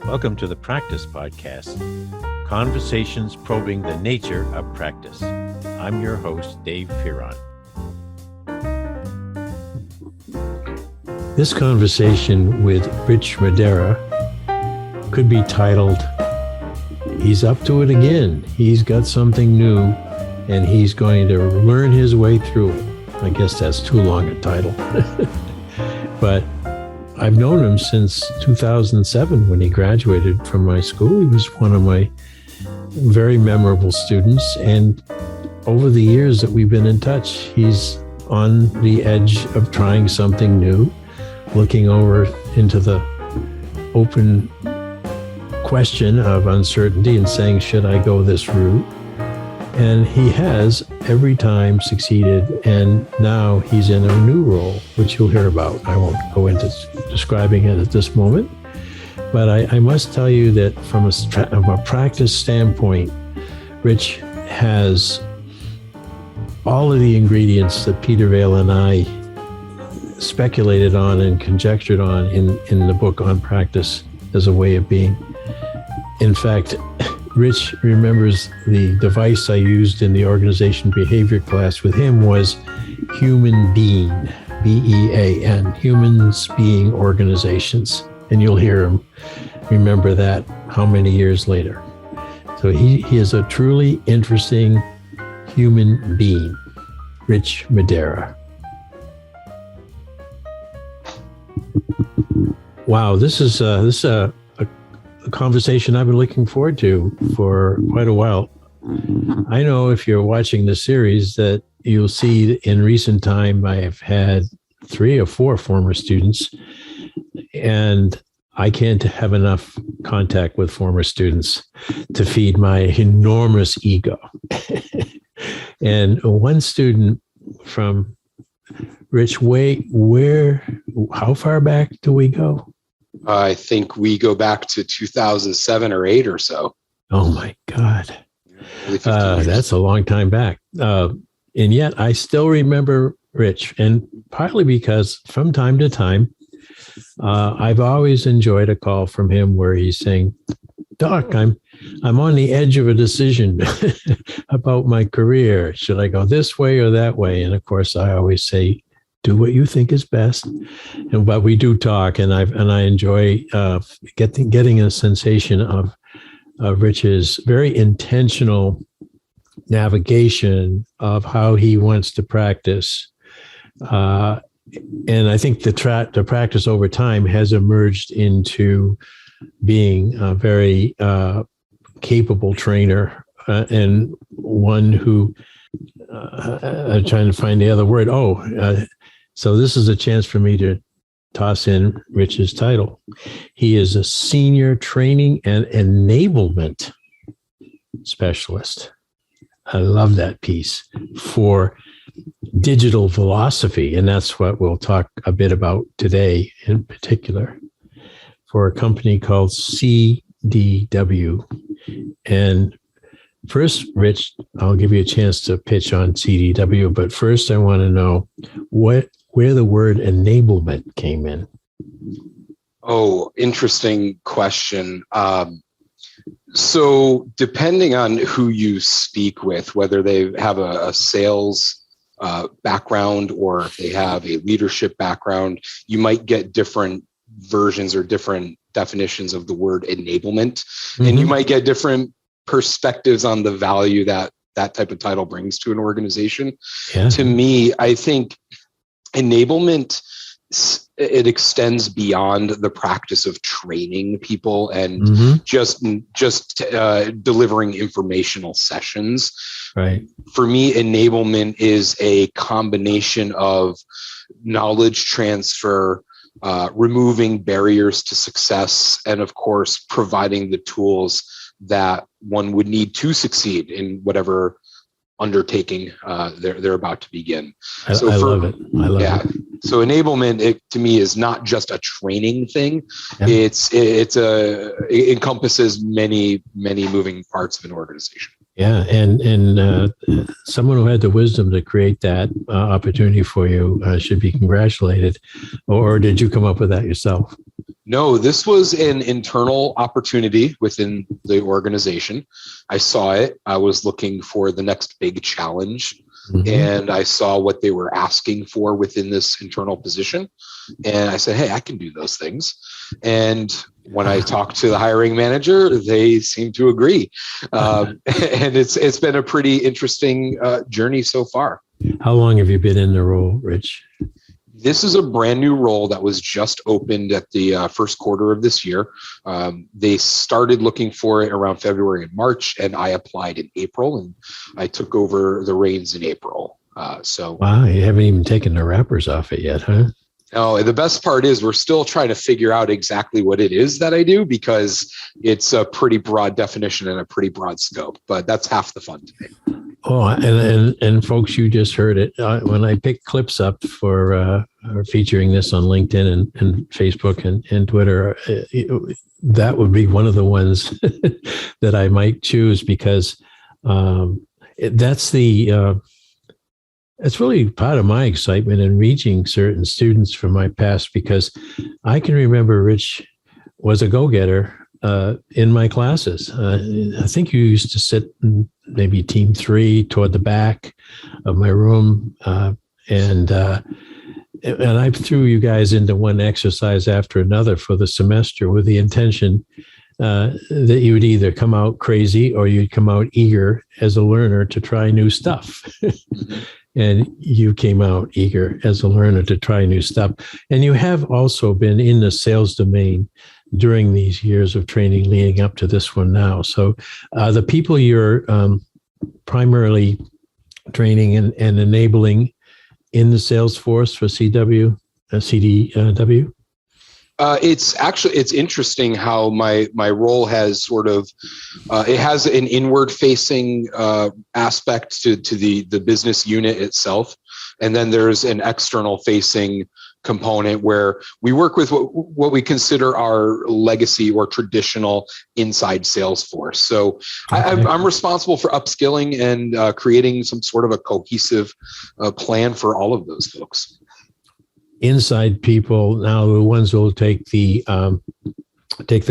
Welcome to the Practice Podcast, conversations probing the nature of practice. I'm your host, Dave Fearon. This conversation with Rich Madara could be titled, He's Up to It Again. He's got something new, and he's going to learn his way through it. I guess that's too long a title. But I've known him since 2007 when he graduated from my school. He was one of my very memorable students. And over the years that we've been in touch, he's on the edge of trying something new, looking over into the open question of uncertainty and saying, should I go this route? And he has every time succeeded, and now he's in a new role, which you'll hear about. I won't go into describing it at this moment, but I must tell you that from a practice standpoint, Rich has all of the ingredients that Peter Vale and I speculated on and conjectured on in the book on practice as a way of being. In fact, Rich remembers the device I used in the organization behavior class with him was human being, B-E-A-N, humans being organizations. And you'll hear him remember that how many years later. So he is a truly interesting human being, Rich Madara. Wow, this is a conversation I've been looking forward to for quite a while. I know if you're watching the series that you'll see in recent time I have had 3 or 4 former students, and I can't have enough contact with former students to feed my enormous ego. And one student from Rich, how far back do we go? I think we go back to 2007 or 8 or so. Oh my God. That's a long time back. And yet I still remember Rich, and partly because from time to time, I've always enjoyed a call from him where he's saying, Doc, I'm on the edge of a decision about my career. Should I go this way or that way? And of course, I always say, do what you think is best. But we do talk, and I enjoy getting a sensation of Rich's very intentional navigation of how he wants to practice. And I think the practice over time has emerged into being a very capable trainer and one who, I'm trying to find the other word. So this is a chance for me to toss in Rich's title. He is a senior training and enablement specialist. I love that piece for digital philosophy. And that's what we'll talk a bit about today in particular, for a company called CDW. And first, Rich, I'll give you a chance to pitch on CDW, but first I want to know where the word enablement came in. Oh, interesting question. So depending on who you speak with, whether they have a sales background or if they have a leadership background, you might get different versions or different definitions of the word enablement. Mm-hmm. And you might get different perspectives on the value that type of title brings to an organization. Yeah. To me, I think enablement, it extends beyond the practice of training people and mm-hmm. just delivering informational sessions. Right. For me, enablement is a combination of knowledge transfer, removing barriers to success, and of course, providing the tools that one would need to succeed in whatever undertaking they're about to begin. I love it. I love it. So enablement, to me, is not just a training thing. Yeah. It encompasses many moving parts of an organization. Yeah, and someone who had the wisdom to create that opportunity for you should be congratulated. Or did you come up with that yourself? No, this was an internal opportunity within the organization. I saw it. I was looking for the next big challenge, and I saw what they were asking for within this internal position. And I said, hey, I can do those things. And when I talked to the hiring manager, they seemed to agree. And it's been a pretty interesting journey so far. How long have you been in the role, Rich? This is a brand new role that was just opened at the first quarter of this year. They started looking for it around February and March, and I applied in April, and I took over the reins in April. Wow, you haven't even taken the wrappers off it yet, huh? No, the best part is we're still trying to figure out exactly what it is that I do, because it's a pretty broad definition and a pretty broad scope, but that's half the fun to me. Oh, and folks, you just heard it. When I pick clips up for featuring this on LinkedIn and Facebook and Twitter, that would be one of the ones that I might choose, because that's really part of my excitement in reaching certain students from my past, because I can remember Rich was a go-getter in my classes. I think you used to sit in maybe team 3 toward the back of my room. And I threw you guys into one exercise after another for the semester with the intention that you would either come out crazy or you'd come out eager as a learner to try new stuff. And you came out eager as a learner to try new stuff. And you have also been in the sales domain during these years of training leading up to this one now. So the people you're primarily training and enabling in the salesforce for CDW? It's interesting how my role has sort of it has an inward facing aspect to the business unit itself, and then there's an external facing component where we work with what we consider our legacy or traditional inside Salesforce. So okay. I'm responsible for upskilling and creating some sort of a cohesive plan for all of those folks. Inside people, now the ones who will take the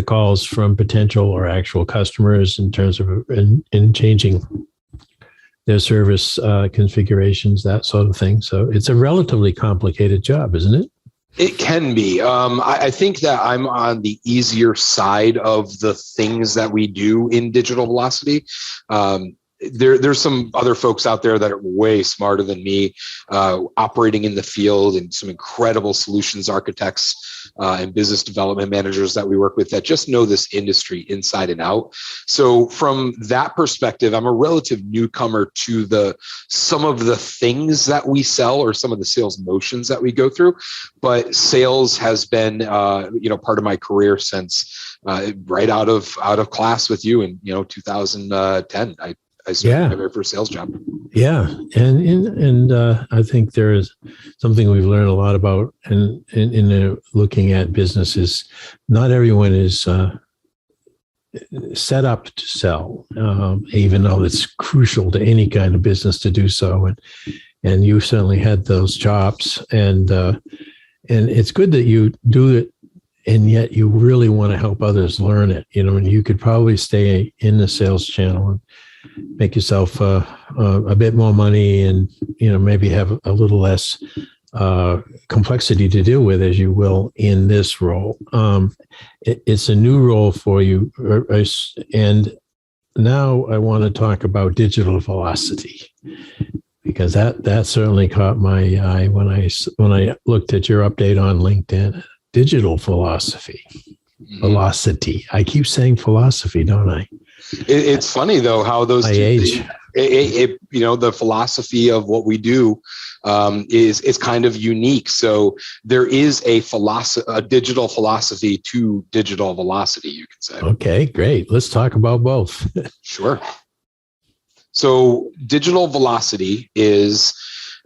calls from potential or actual customers in terms of in changing their service configurations, that sort of thing. So it's a relatively complicated job, isn't it? It can be. I think that I'm on the easier side of the things that we do in Digital Velocity. There's some other folks out there that are way smarter than me, operating in the field, and some incredible solutions architects and business development managers that we work with that just know this industry inside and out. So from that perspective, I'm a relative newcomer to some of the things that we sell or some of the sales motions that we go through. But sales has been, part of my career since right out of class with you in 2010. I started my very first sales job. Yeah, and I think there is something we've learned a lot about in looking at businesses. Not everyone is set up to sell, even though it's crucial to any kind of business to do so. And you certainly had those chops, and it's good that you do it. And yet you really want to help others learn it, and you could probably stay in the sales channel and make yourself a bit more money, and maybe have a little less complexity to deal with, as you will in this role. It's a new role for you, and now I want to talk about digital velocity, because that certainly caught my eye when I looked at your update on LinkedIn. Digital velocity. I keep saying philosophy, don't I? It's funny though how those the philosophy of what we do is kind of unique. So there is a digital philosophy to digital velocity, you could say. Okay, great. Let's talk about both. Sure. So digital velocity is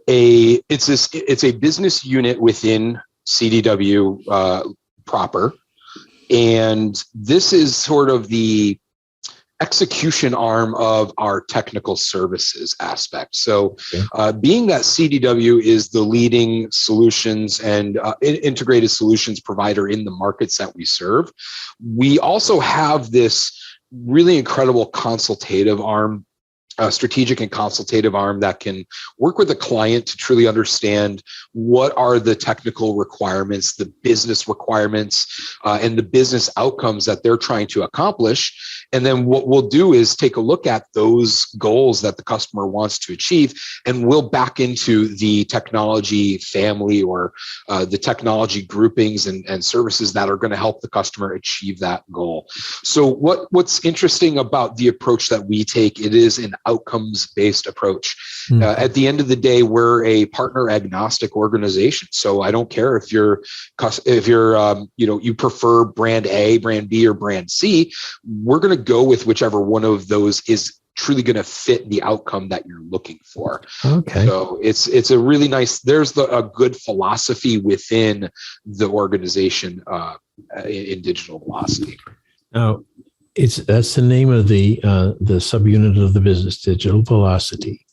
it's a business unit within CDW proper. And this is sort of the execution arm of our technical services aspect. So Okay. being that CDW is the leading solutions and integrated solutions provider in the markets that we serve, we also have this really incredible consultative arm, strategic and consultative arm that can work with a client to truly understand what are the technical requirements, the business requirements, and the business outcomes that they're trying to accomplish. And then what we'll do is take a look at those goals that the customer wants to achieve, and we'll back into the technology family or the technology groupings and services that are going to help the customer achieve that goal. So what's interesting about the approach that we take, it is an outcomes-based approach. At the end of the day, we're a partner agnostic organization. So I don't care if you're you prefer brand A, brand B, or brand C. We're going to go with whichever one of those is truly going to fit the outcome that you're looking for. Okay. So it's a really nice, there's a good philosophy within the organization in Digital Velocity. Now, that's the name of the subunit of the business, Digital Velocity.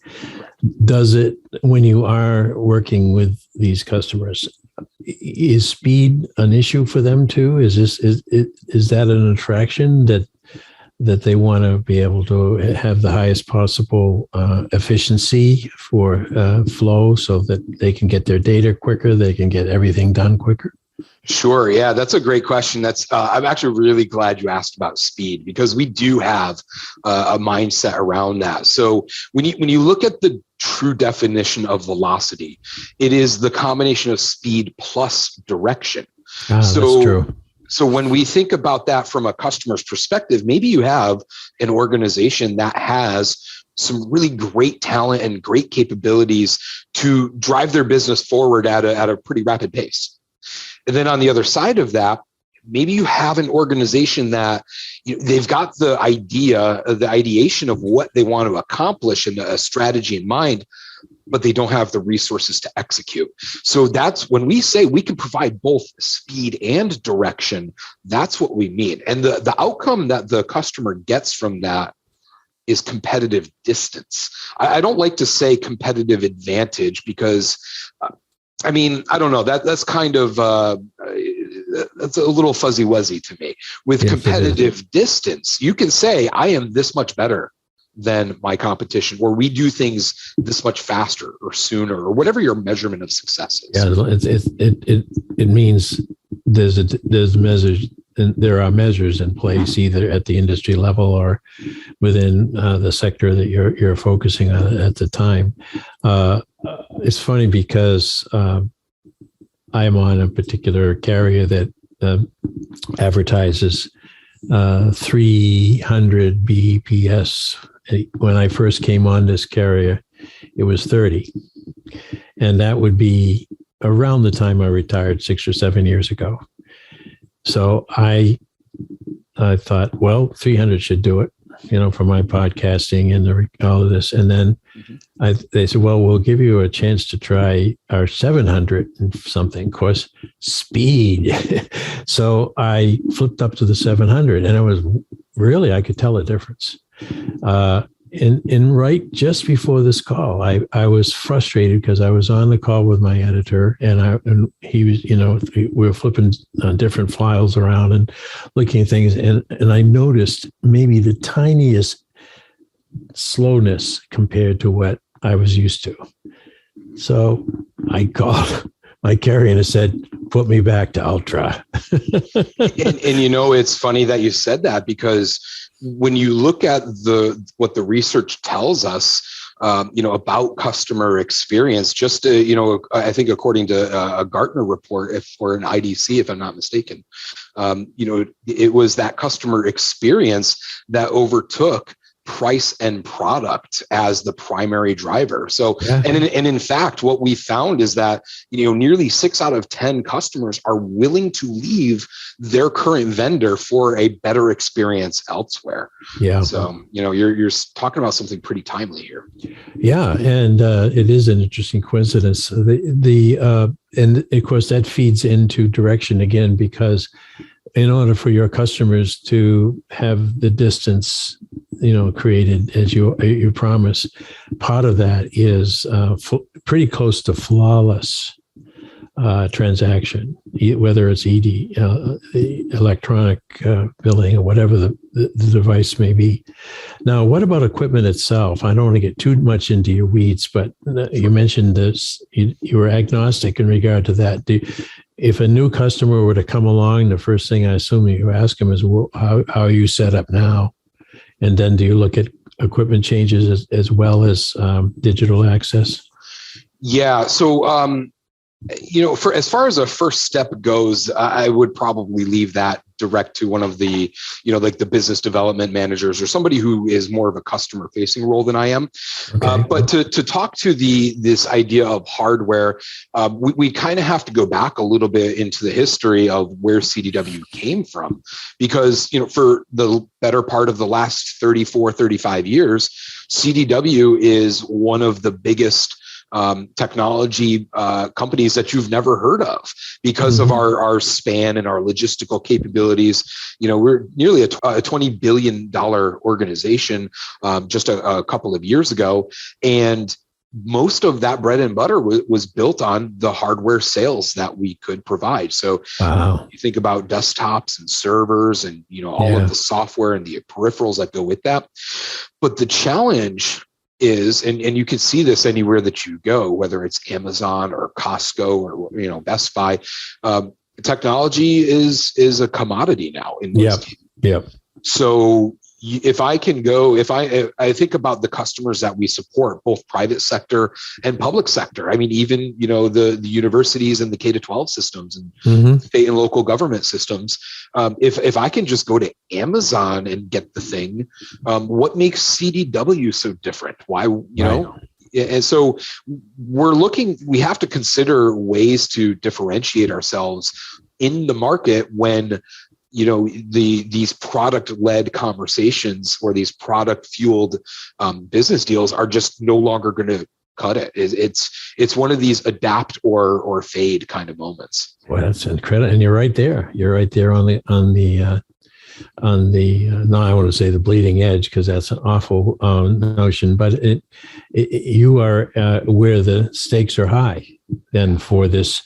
Does it, when you are working with these customers, is speed an issue for them too? Is that an attraction that they want to be able to have the highest possible efficiency for flow, so that they can get their data quicker, they can get everything done quicker? Sure. Yeah, that's a great question. I'm actually really glad you asked about speed, because we do have a mindset around that. So when you look at the true definition of velocity, it is the combination of speed plus direction. That's true. So when we think about that from a customer's perspective, maybe you have an organization that has some really great talent and great capabilities to drive their business forward at a pretty rapid pace. And then on the other side of that, maybe you have an organization that they've got the ideation of what they want to accomplish and a strategy in mind, but they don't have the resources to execute. So that's when we say we can provide both speed and direction, that's what we mean. And the outcome that the customer gets from that is competitive distance. I don't like to say competitive advantage, because I don't know, that's kind of that's a little fuzzy wuzzy to me. With competitive distance, you can say I am this much better than my competition, or we do things this much faster or sooner, or whatever your measurement of success is. Yeah, it means there's measures, and there are measures in place either at the industry level or within the sector that you're focusing on at the time. It's funny because I'm on a particular carrier that advertises 300 BPS. When I first came on this carrier, it was 30. And that would be around the time I retired 6 or 7 years ago. So I thought, well, 300 should do it, for my podcasting and all of this. And then they said, well, we'll give you a chance to try our 700 and something, of course, speed. So I flipped up to the 700, and it was really, I could tell a difference. And right just before this call, I was frustrated because I was on the call with my editor, and he was, we were flipping different files around and looking at things, and I noticed maybe the tiniest slowness compared to what I was used to. So I called my carrier and I said, put me back to Ultra. and it's funny that you said that, because when you look at what the research tells us, about customer experience, just I think according to a Gartner report, or an IDC, if I'm not mistaken, it was that customer experience that overtook price and product as the primary driver. So, yeah. and in fact, what we found is that, nearly 6 out of 10 customers are willing to leave their current vendor for a better experience elsewhere. Yeah. So, you're talking about something pretty timely here. Yeah. And it is an interesting coincidence. And of course that feeds into direction again, because in order for your customers to have the distance created as you promise. Part of that is pretty close to flawless transaction, whether it's electronic billing or whatever the device may be. Now, what about equipment itself? I don't want to get too much into your weeds, but you mentioned this. You were agnostic in regard to that. If a new customer were to come along, the first thing I assume you ask them is, well, how are you set up now? And then do you look at equipment changes as well as digital access? Yeah. So, for as far as a first step goes, I would probably leave that direct to one of the, like the business development managers or somebody who is more of a customer facing role than I am. Okay. But to talk to this idea of hardware, we kind of have to go back a little bit into the history of where CDW came from, because, for the better part of the last 34, 35 years, CDW is one of the biggest technology companies that you've never heard of because of our span and our logistical capabilities. We're nearly a $20 billion organization just a couple of years ago. And most of that bread and butter was built on the hardware sales that we could provide. So you think about desktops and servers and, all of the software and the peripherals that go with that. But the challenge is, and you can see this anywhere that you go, whether it's Amazon or Costco or Best Buy, technology is a commodity now in most cases. Yep. So if I can go, if I think about the customers that we support, both private sector and public sector, I mean, even, the universities and the K-12 systems and state and local government systems, if I can just go to Amazon and get the thing, what makes CDW so different? Why, know? And so we have to consider ways to differentiate ourselves in the market when these product-led conversations or these product-fueled business deals are just no longer going to cut it. It's one of these adapt or fade kind of moments. Well, that's incredible, and you're right there. You're right there on the no, I want to say the bleeding edge, because that's an awful notion. But you are where the stakes are high. Then for this.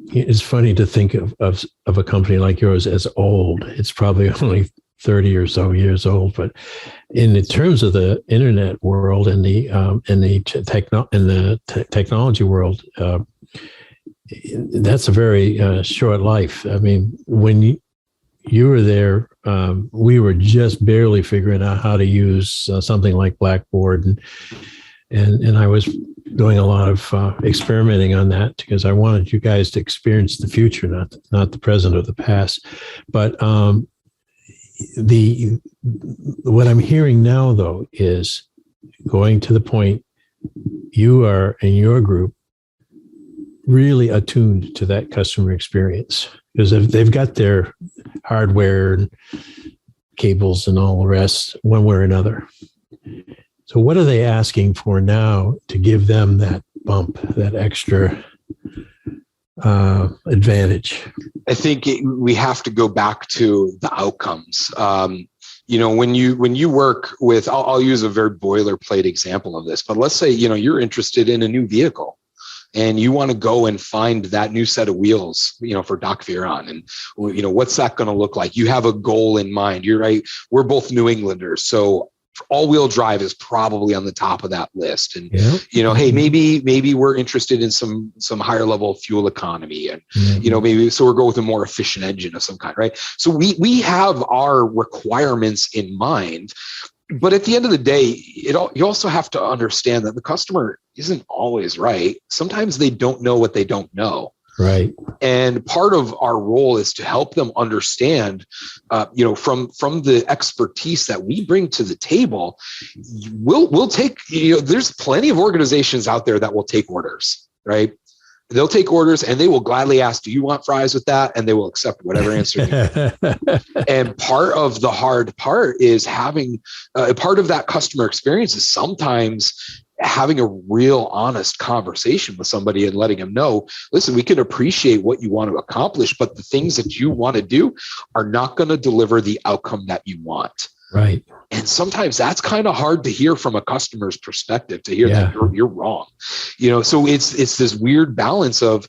It's funny to think of a company like yours as old. It's probably only 30 or so years old, but in the terms of the internet world and the technology world, that's a very short life. I mean, when you were there, we were just barely figuring out how to use something like Blackboard, and I was doing a lot of experimenting on that because I wanted you guys to experience the future, not the present or the past. But what I'm hearing now, though, is going to the point you are in your group really attuned to that customer experience, because they've got their hardware and cables and all the rest one way or another. So what are they asking for now to give them that bump, that extra advantage? I think we have to go back to the outcomes. When you work with, I'll use a very boilerplate example of this, but let's say, you're interested in a new vehicle and you want to go and find that new set of wheels, for Doc Fearon, and, what's that going to look like? You have a goal in mind. You're right. We're both New Englanders. So all-wheel drive is probably on the top of that list. And, hey, maybe we're interested in some higher level fuel economy, and, maybe, so we're going with a more efficient engine of some kind, right? So we have our requirements in mind, but at the end of the day, you also have to understand that the customer isn't always right. Sometimes they don't know what they don't know. Right. And part of our role is to help them understand, from the expertise that we bring to the table, we'll take, there's plenty of organizations out there that will take orders, right? They'll take orders and they will gladly ask, do you want fries with that? And they will accept whatever answer you give. And part of the hard part is having part of that customer experience is sometimes having a real honest conversation with somebody and letting them know, listen, we can appreciate what you want to accomplish, but the things that you want to do are not going to deliver the outcome that you want. Right. And sometimes that's kind of hard to hear from a customer's perspective, to hear that you're wrong. So it's this weird balance of,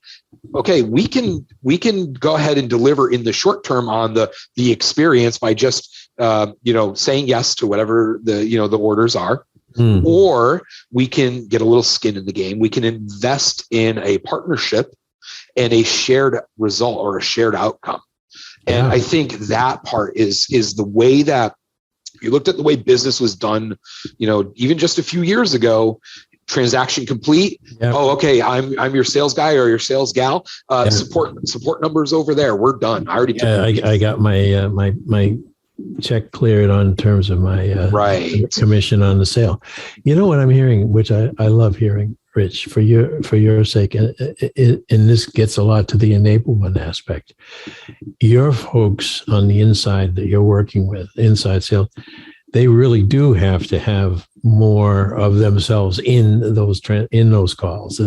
okay, we can go ahead and deliver in the short term on the experience by just saying yes to whatever the orders are. Or we can get a little skin in the game. We can invest in a partnership and a shared result or a shared outcome. And I think that part is the way that you looked at the way business was done, even just a few years ago. Transaction complete. Yep. Oh, okay. I'm your sales guy or your sales gal. Support numbers over there. We're done. I already took. I got my my check cleared on terms of my commission on the sale. You know what I'm hearing, which I love hearing, Rich, for your sake, and this gets a lot to the enablement aspect. Your folks on the inside that you're working with, inside sales, they really do have to have more of themselves in those calls.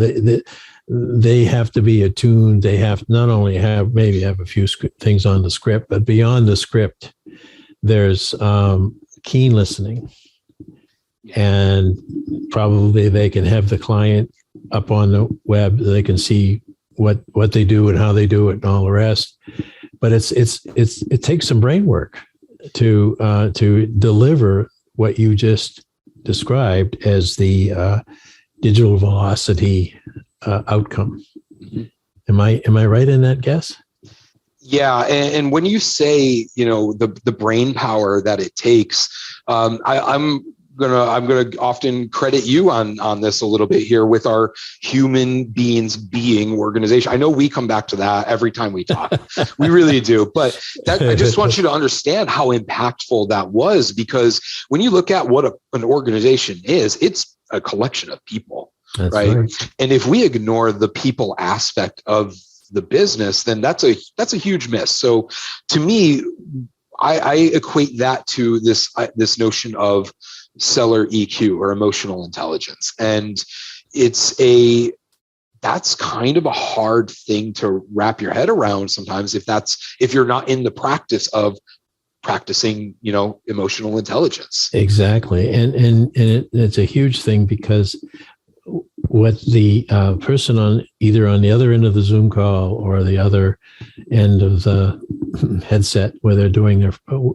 They have to be attuned. They have not only have a few things on the script, but beyond the script, there's keen listening, and probably they can have the client up on the web. They can see what they do and how they do it and all the rest. But it takes some brain work to deliver what you just described as the digital velocity outcome. Am I right in that guess? Yeah, and when you say the brain power that it takes, I'm gonna often credit you on this a little bit here with our human beings being organization. I know we come back to that every time we talk. We really do. But I just want you to understand how impactful that was, because when you look at what an organization is, it's a collection of people. That's right. And if we ignore the people aspect of the business, then that's a huge miss. So to me, I equate that to this notion of seller EQ or emotional intelligence. And that's kind of a hard thing to wrap your head around sometimes if you're not in the practice of practicing, emotional intelligence. Exactly. And it's a huge thing, because what the person either on the other end of the Zoom call or the other end of the headset where they're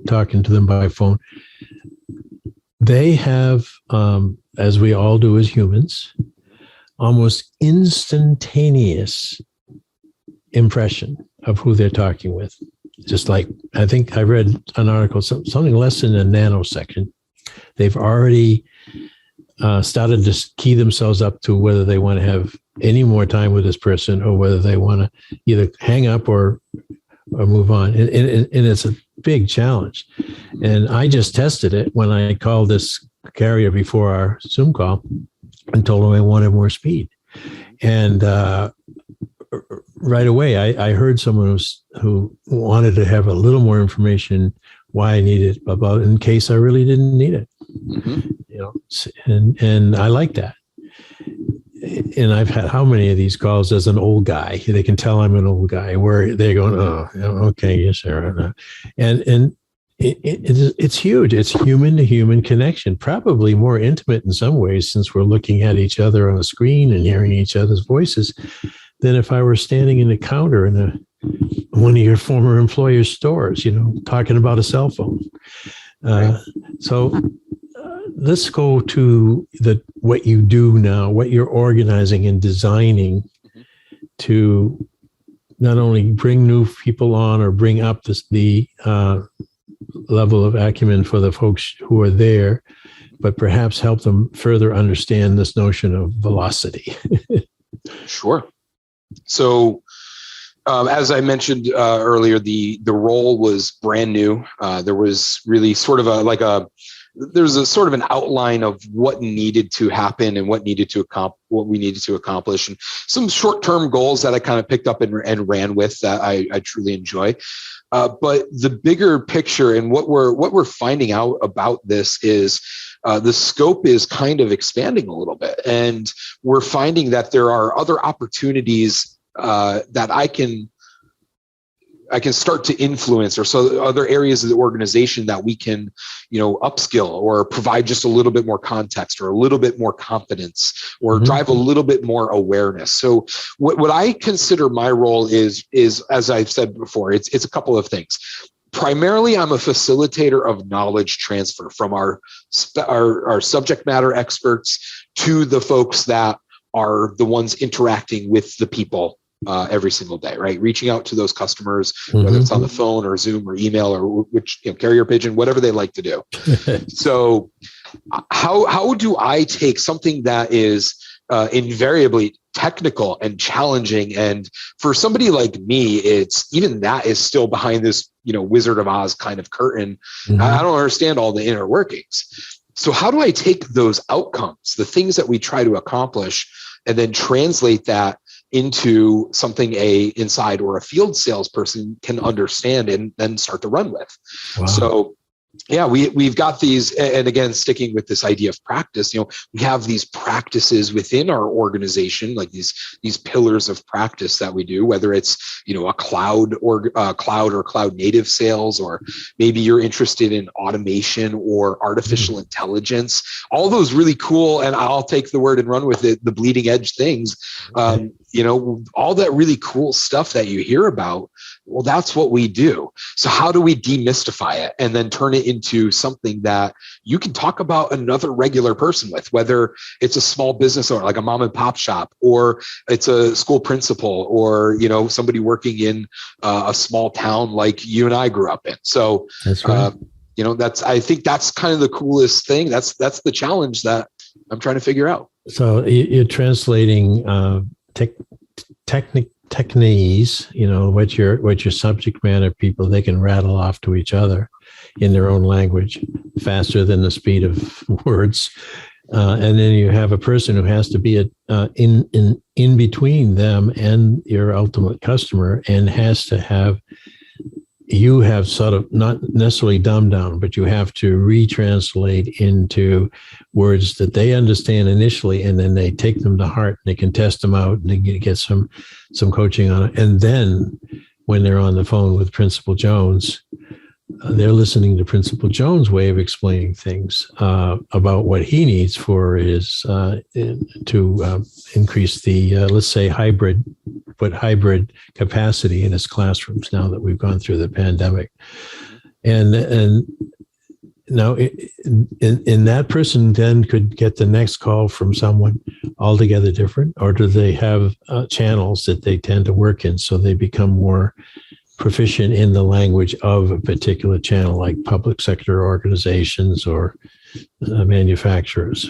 talking to them by phone, they have, as we all do as humans, almost instantaneous impression of who they're talking with. Just like, I think I read an article, something less than a nanosecond. They've already started to key themselves up to whether they want to have any more time with this person, or whether they want to either hang up or move on. And it's a big challenge. And I just tested it when I called this carrier before our Zoom call and told them I wanted more speed. And right away, I heard someone who wanted to have a little more information why I needed it about in case I really didn't need it. And I like that. And I've had how many of these calls as an old guy? They can tell I'm an old guy, where they're going, oh, okay, yes, sir. And it's huge. It's human to human connection, probably more intimate in some ways, since we're looking at each other on a screen and hearing each other's voices, than if I were standing in the counter in one of your former employer's stores, talking about a cell phone. So let's go to what you do now, what you're organizing and designing to not only bring new people on or bring up the level of acumen for the folks who are there, but perhaps help them further understand this notion of velocity. Sure. So, as I mentioned earlier, the role was brand new. There was really sort of there's a sort of an outline of what needed to happen and what we needed to accomplish, and some short-term goals that I kind of picked up and ran with that I truly enjoy. But the bigger picture and what we're finding out about this is the scope is kind of expanding a little bit, and we're finding that there are other opportunities that I can start to influence, or so other areas of the organization that we can, upskill or provide just a little bit more context or a little bit more confidence or drive a little bit more awareness. So what I consider my role is as I've said before, it's a couple of things. Primarily, I'm a facilitator of knowledge transfer from our subject matter experts to the folks that are the ones interacting with the people every single day, right? Reaching out to those customers, whether it's on the phone or Zoom or email or which carrier pigeon, whatever they like to do. So how do I take something that is invariably technical and challenging, and for somebody like me, it's even that is still behind this Wizard of Oz kind of curtain. I don't understand all the inner workings. So how do I take those outcomes, the things that we try to accomplish, and then translate that into something a inside or a field salesperson can understand and then start to run with? Wow. So yeah, we've got these, and again, sticking with this idea of practice, we have these practices within our organization, like these pillars of practice that we do, whether it's, a cloud or cloud native sales, or maybe you're interested in automation or artificial intelligence, all those really cool, and I'll take the word and run with it, the bleeding edge things, all that really cool stuff that you hear about. Well, that's what we do. So how do we demystify it and then turn it into something that you can talk about another regular person with, whether it's a small business owner, like a mom and pop shop, or it's a school principal, or, somebody working in a small town like you and I grew up in. So, that's right. I think that's kind of the coolest thing. That's the challenge that I'm trying to figure out. So you're translating techniques, what your subject matter people, they can rattle off to each other in their own language faster than the speed of words. And then you have a person who has to be in between them and your ultimate customer, and has to have, you have sort of not necessarily dumbed down, but you have to retranslate into words that they understand initially, and then they take them to heart, and they can test them out, and they get some coaching on it. And then when they're on the phone with Principal Jones, they're listening to Principal Jones' way of explaining things about what he needs for his to increase the let's say hybrid capacity in his classrooms now that we've gone through the pandemic. And now in that person then could get the next call from someone altogether different, or do they have channels that they tend to work in so they become more proficient in the language of a particular channel, like public sector organizations or manufacturers?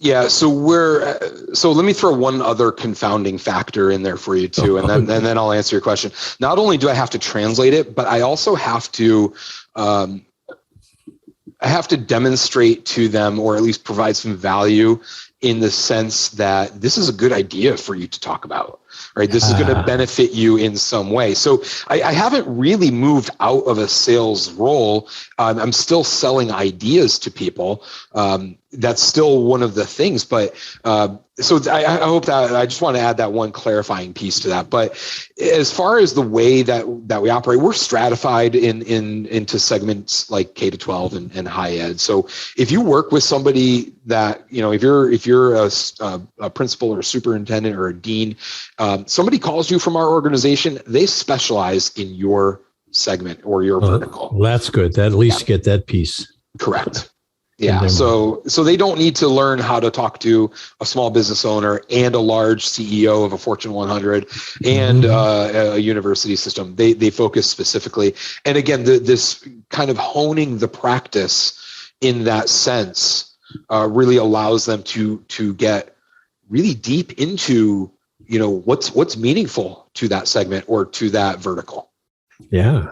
Yeah, so let me throw one other confounding factor in there for you too, and then I'll answer your question. Not only do I have to translate it, but I also have to demonstrate to them, or at least provide some value in the sense that this is a good idea for you to talk about. Right, this is going to benefit you in some way. So I haven't really moved out of a sales role. I'm still selling ideas to people. That's still one of the things. But so I hope that, I just want to add that one clarifying piece to that. But as far as the way that we operate, we're stratified into segments like K to 12 and high ed. So if you work with somebody that, if you're a principal or a superintendent or a dean, somebody calls you from our organization, they specialize in your segment or your vertical. Well, that's good. That at least get that piece. Correct. Yeah. So they don't need to learn how to talk to a small business owner and a large CEO of a Fortune 100 and a university system. They focus specifically. And again, this kind of honing the practice in that sense really allows them to get really deep into, what's meaningful to that segment or to that vertical. Yeah.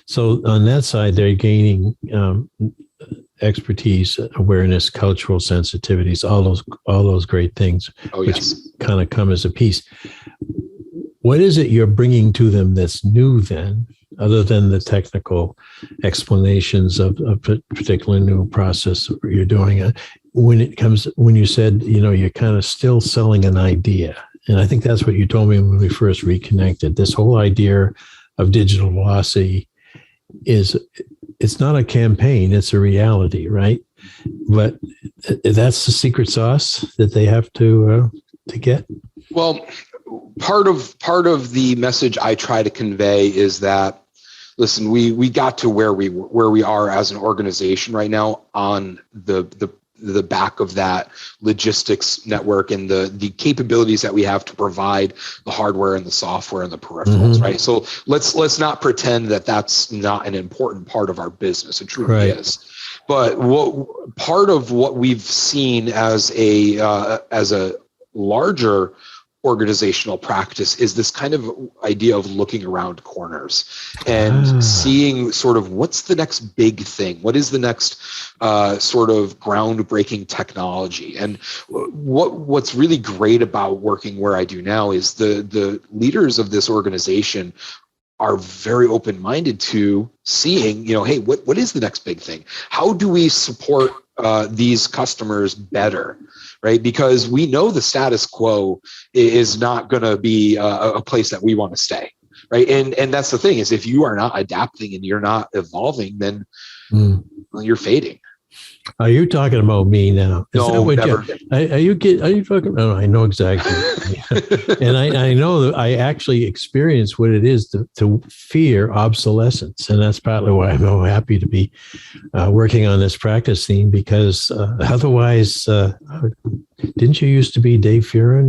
So on that side, they're gaining expertise, awareness, cultural sensitivities, all those great things, which kind of come as a piece. What is it you're bringing to them that's new then, other than the technical explanations of a particular new process you're doing? When you said, you're kind of still selling an idea. And I think that's what you told me when we first reconnected, this whole idea of digital velocity is it's not a campaign, it's a reality, right? But that's the secret sauce that they have to get. Well, part of the message I try to convey is that, listen, we got to where we are as an organization right now on the back of that logistics network and the capabilities that we have to provide the hardware and the software and the peripherals, right? So let's not pretend that that's not an important part of our business. It truly is. But part of what we've seen as a larger organizational practice is this kind of idea of looking around corners and seeing sort of what's the next big thing, what is the next sort of groundbreaking technology. And what's really great about working where I do now is the leaders of this organization are very open-minded to seeing, hey, what is the next big thing? How do we support these customers better? Right? Because we know the status quo is not going to be a place that we want to stay. Right. And that's the thing, is if you are not adapting and you're not evolving, then well, you're fading. Are you talking about me now? No, never. Are you talking? Oh, I know exactly. And I know that I actually experience what it is to fear obsolescence. And that's partly why I'm so happy to be working on this practice theme, because otherwise, didn't you used to be Dave Fearon?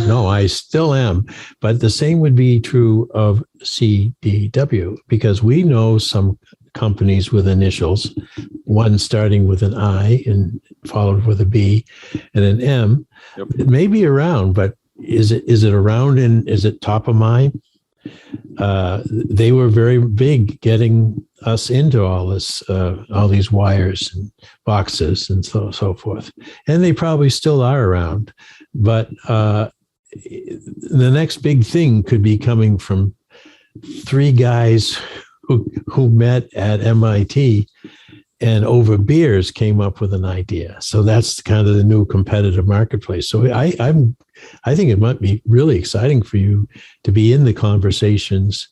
No, I still am. But the same would be true of CDW, because we know some companies with initials, one starting with an I and followed with a B and an M. Yep. It may be around, but is it around and is it top of mind? They were very big getting us into all this, all these wires and boxes and so forth. And they probably still are around, but the next big thing could be coming from three guys who met at MIT and over beers came up with an idea. So that's kind of the new competitive marketplace. So I think it might be really exciting for you to be in the conversations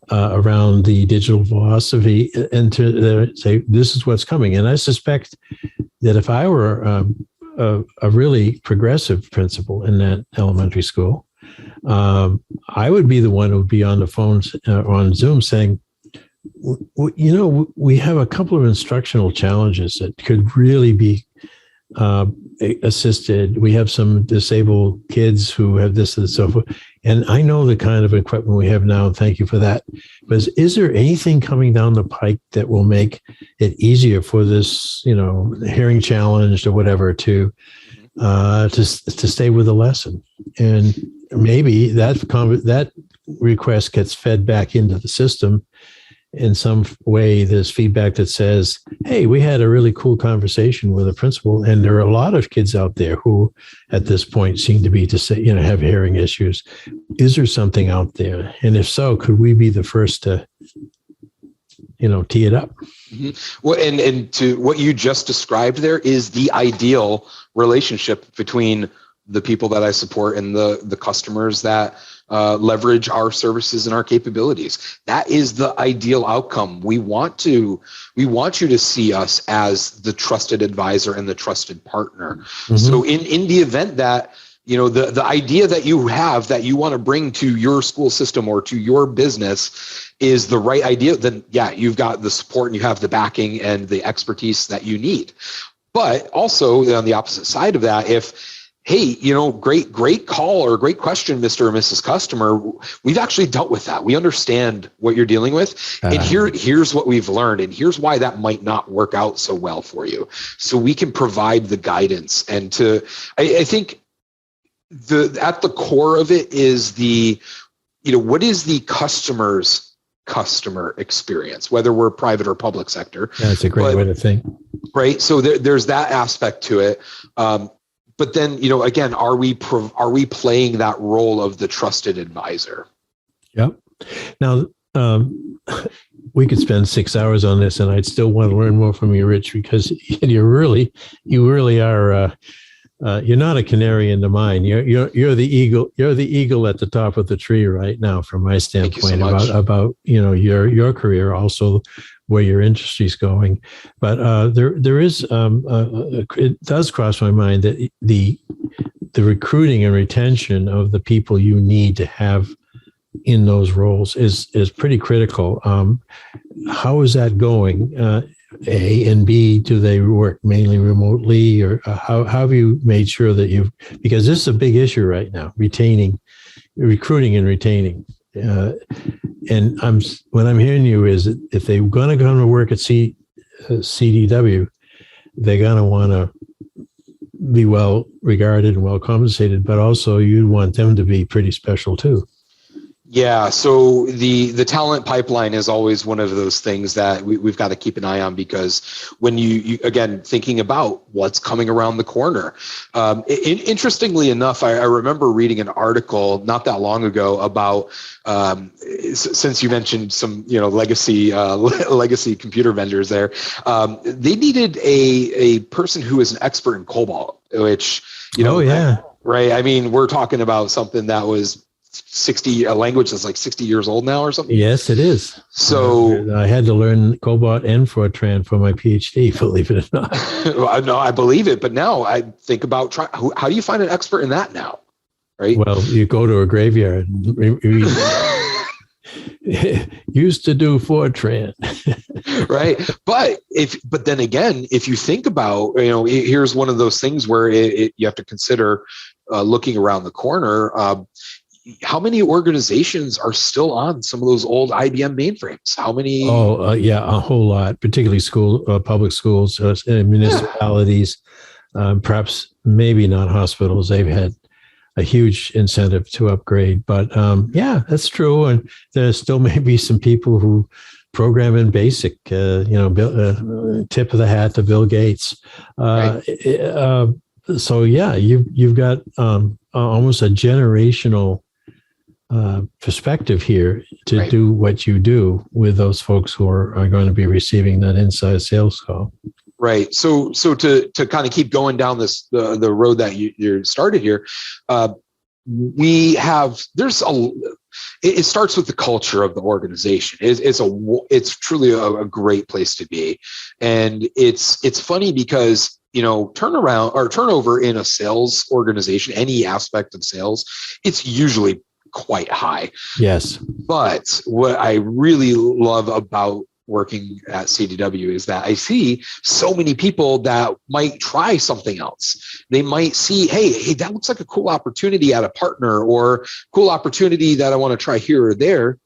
around the digital philosophy and to say, this is what's coming. And I suspect that if I were a really progressive principal in that elementary school, I would be the one who would be on the phones on Zoom saying, we have a couple of instructional challenges that could really be assisted. We have some disabled kids who have this and so forth. And I know the kind of equipment we have now. Thank you for that. But is there anything coming down the pike that will make it easier for this, hearing challenged or whatever to stay with the lesson? And maybe that request gets fed back into the system. In some way, there's feedback that says, hey, we had a really cool conversation with a principal, and there are a lot of kids out there who at this point seem to be have hearing issues. Is there something out there? And if so, could we be the first to, tee it up? Mm-hmm. Well, and to what you just described there is the ideal relationship between the people that I support and the customers that leverage our services and our capabilities. That is the ideal outcome. We want you to see us as the trusted advisor and the trusted partner. Mm-hmm. So in the event that, the idea that you have that you want to bring to your school system or to your business is the right idea, then yeah, you've got the support and you have the backing and the expertise that you need. But also on the opposite side of that, hey, great call or great question, Mr. or Mrs. Customer. We've actually dealt with that. We understand what you're dealing with. And here's what we've learned. And here's why that might not work out so well for you. So we can provide the guidance. And I think at the core of it is what is the customer experience, whether we're private or public sector. That's a great way to think. Right. So there's that aspect to it. But then, again, are we playing that role of the trusted advisor? Yep. Now, we could spend 6 hours on this, and I'd still want to learn more from you, Rich, because you really are You're not a canary in the mine. You're the eagle. You're the eagle at the top of the tree right now, from my standpoint. About your career, also where your industry's going. But there is it does cross my mind that the recruiting and retention of the people you need to have in those roles is pretty critical. How is that going? A and B, do they work mainly remotely, or how have you made sure that because this is a big issue right now, recruiting and retaining. And what I'm hearing you is that if they're going to come to work at CDW, they're going to want to be well regarded and well compensated, but also you'd want them to be pretty special too. Yeah, so the talent pipeline is always one of those things that we've got to keep an eye on, because when you again, thinking about what's coming around the corner. Interestingly enough, I remember reading an article not that long ago about, since you mentioned some legacy computer vendors there, they needed a person who is an expert in COBOL, which right. I mean, we're talking about something that was a language that's like 60 years old now or something. Yes, it is. So I had to learn Cobalt and Fortran for my PhD, believe it or not. No, I believe it. But now I think about how do you find an expert in that now? Right. Well, you go to a graveyard. Used to do Fortran. Right. But then again, if you think about, here's one of those things where you have to consider looking around the corner. How many organizations are still on some of those old IBM mainframes? How many? A whole lot, particularly public schools, municipalities, perhaps maybe not hospitals. They've had a huge incentive to upgrade, but that's true. And there still may be some people who program in BASIC, tip of the hat to Bill Gates. Right. So you've got almost a generational perspective here to do what you do with those folks who are going to be receiving that inside sales call. Right. So to kind of keep going down the road that you started here, it starts with the culture of the organization. It's truly a great place to be, and it's funny because turnover in a sales organization, any aspect of sales, it's usually quite high. Yes. But what I really love about working at CDW is that I see so many people that might try something else. They might see, hey, that looks like a cool opportunity at a partner, or cool opportunity that I want to try here or there.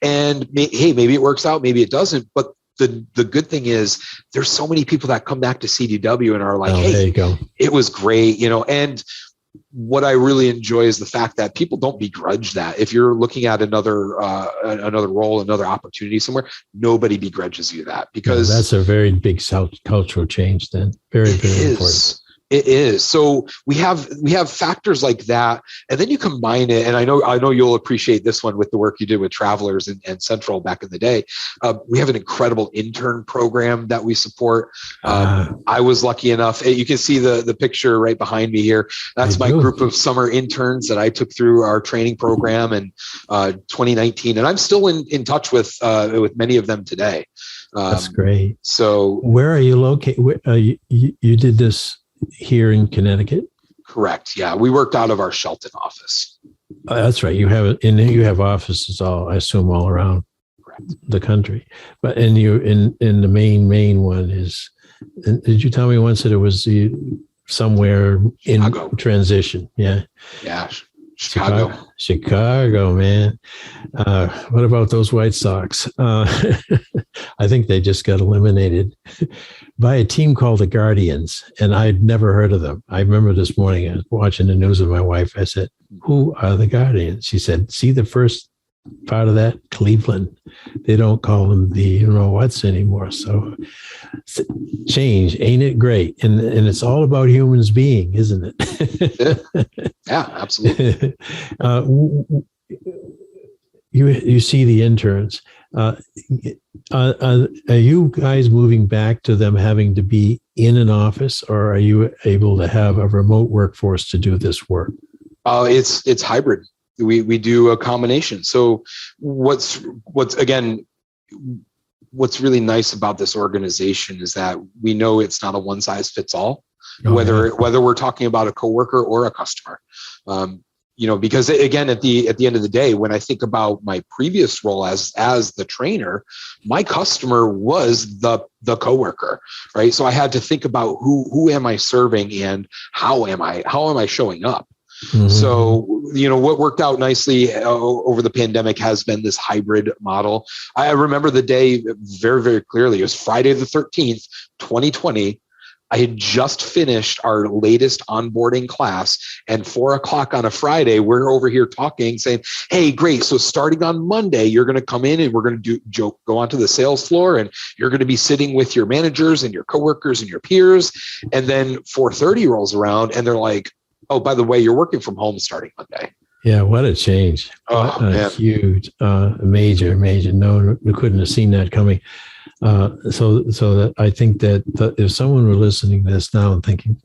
And maybe it works out, maybe it doesn't. But the good thing is there's so many people that come back to CDW and are like, there you go. It was great, and what I really enjoy is the fact that people don't begrudge that. If you're looking at another role, another opportunity somewhere, nobody begrudges you that, because that's a very big cultural change. Then very important. It is. So we have factors like that, and then you combine it. And I know you'll appreciate this one with the work you did with Travelers and Central back in the day. We have an incredible intern program that we support. I was lucky enough. You can see the picture right behind me here. That's my group of summer interns that I took through our training program in 2019, and I'm still in touch with many of them today. That's great. So where are you located? You did this here in Connecticut? Correct. Yeah, we worked out of our Shelton office. That's right. You have offices I assume all around the country. But in the main one is. Did you tell me once that it was somewhere in Chicago. Transition? Yeah. Yeah. Chicago, man. What about those White Sox? I think they just got eliminated by a team called the Guardians, and I'd never heard of them. I remember this morning I was watching the news with my wife. I said, "Who are the Guardians?" She said, "See the first part of that? Cleveland. They don't call them the what's anymore." So change, ain't it great? And it's all about humans being, isn't it? Yeah, absolutely. You see the interns. Are you guys moving back to them having to be in an office, or are you able to have a remote workforce to do this work? It's hybrid. We do a combination. So what's really nice about this organization is that we know it's not a one size fits all, whether we're talking about a coworker or a customer. Because again, at the end of the day, when I think about my previous role as the trainer, my customer was the coworker, right? So I had to think about who am I serving and how am I showing up? Mm-hmm. So, what worked out nicely over the pandemic has been this hybrid model. I remember the day very, very clearly. It was Friday the 13th, 2020. I had just finished our latest onboarding class, and 4:00 on a Friday, we're over here talking, saying, "Hey, great. So starting on Monday, you're going to come in and we're going to go onto the sales floor, and you're going to be sitting with your managers and your coworkers and your peers." And then 4:30 rolls around, and they're like, "Oh, by the way, you're working from home starting Monday." Yeah, what a change! Huge, major. No, we couldn't have seen that coming. So that I think that if someone were listening to this now and thinking,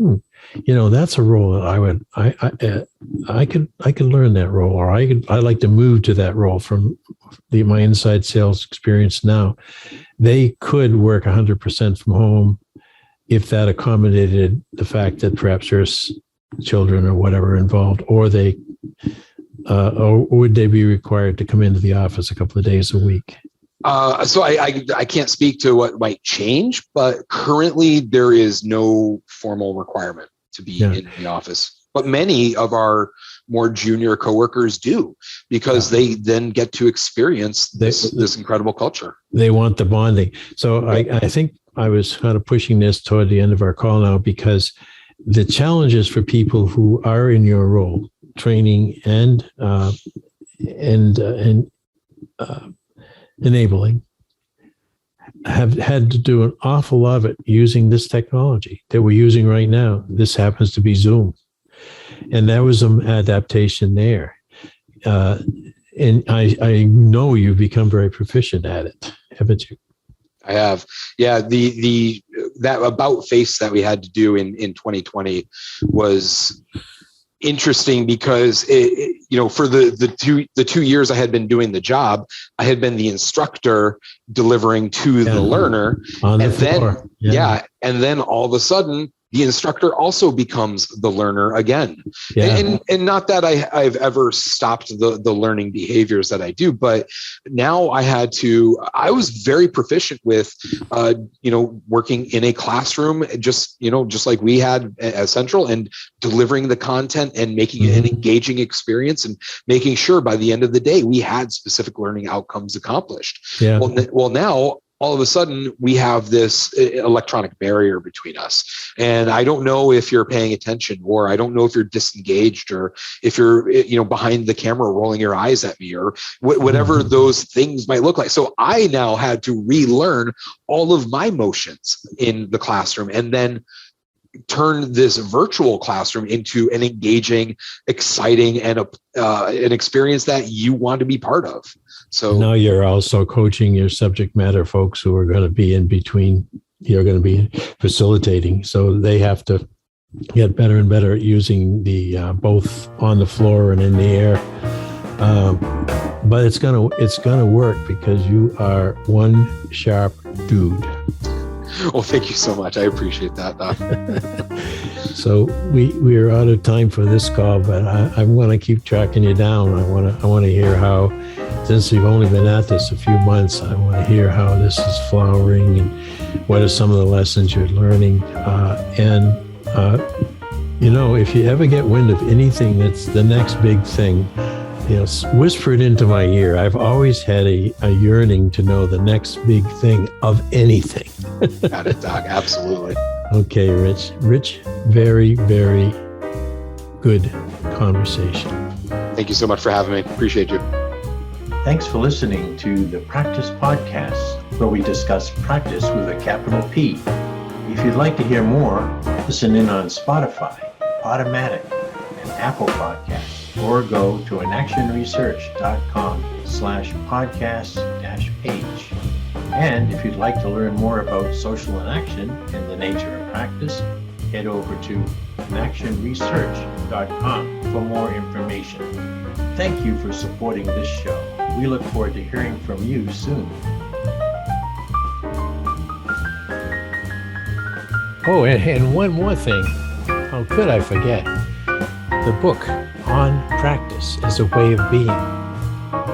that's a role that I could learn that role, or I'd like to move to that role from my inside sales experience now, they could work 100% from home if that accommodated the fact that perhaps there's children or whatever involved, or or would they be required to come into the office a couple of days a week? So I can't speak to what might change, but currently there is no formal requirement to be in the office. But many of our more junior coworkers do, because they then get to experience this incredible culture. They want the bonding. So I think I was kind of pushing this toward the end of our call now, because the challenges for people who are in your role, training and enabling, have had to do an awful lot of it using this technology that we're using right now. This happens to be Zoom. And there was some adaptation there. And I know you've become very proficient at it, haven't you? I have. Yeah, that about face that we had to do in 2020 was interesting, because for the 2 years I had been doing the job, I had been the instructor delivering to the learner, on the floor. And then all of a sudden the instructor also becomes the learner again. And not that I've ever stopped the learning behaviors that I do, but now I was very proficient with, working in a classroom, just like we had at Central, and delivering the content and making it an engaging experience, and making sure by the end of the day we had specific learning outcomes accomplished. Yeah. Well, now all of a sudden we have this electronic barrier between us. And I don't know if you're paying attention, or I don't know if you're disengaged, or if you're, behind the camera rolling your eyes at me, or whatever those things might look like. So I now had to relearn all of my motions in the classroom, and then turn this virtual classroom into an engaging, exciting, and an experience that you want to be part of. So now you're also coaching your subject matter folks who are going to be in between. You're going to be facilitating, so they have to get better and better at using the both on the floor and in the air. But it's gonna work, because you are one sharp dude. Well, thank you so much. I appreciate that, Doc. So we are out of time for this call, but I'm going to keep tracking you down. I want to hear how, since you've only been at this a few months, I want to hear how this is flowering, and what are some of the lessons you're learning. If you ever get wind of anything that's the next big thing, whisper it into my ear. I've always had a yearning to know the next big thing of anything. Got it, Doc. Absolutely. Okay, Rich. Very, very good conversation. Thank you so much for having me. Appreciate you. Thanks for listening to the Practice Podcast, where we discuss practice with a capital P. If you'd like to hear more, listen in on Spotify, Automatic, and Apple Podcasts, or go to inactionresearch.com/podcast-page. And if you'd like to learn more about social inaction and the nature of practice, head over to inactionresearch.com for more information. Thank you for supporting this show. We look forward to hearing from you soon. Oh, and one more thing. How could I forget? The book on practice as a way of being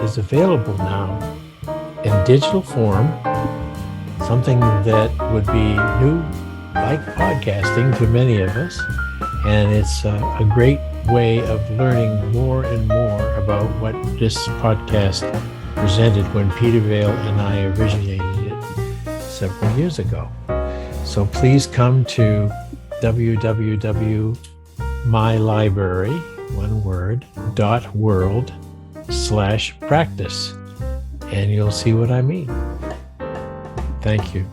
is available now in digital form, something that would be new, like podcasting to many of us. And it's a great way of learning more and more about what this podcast presented when Peter Vale and I originated it several years ago. So please come to mylibrary.world/practice, and you'll see what I mean. Thank you.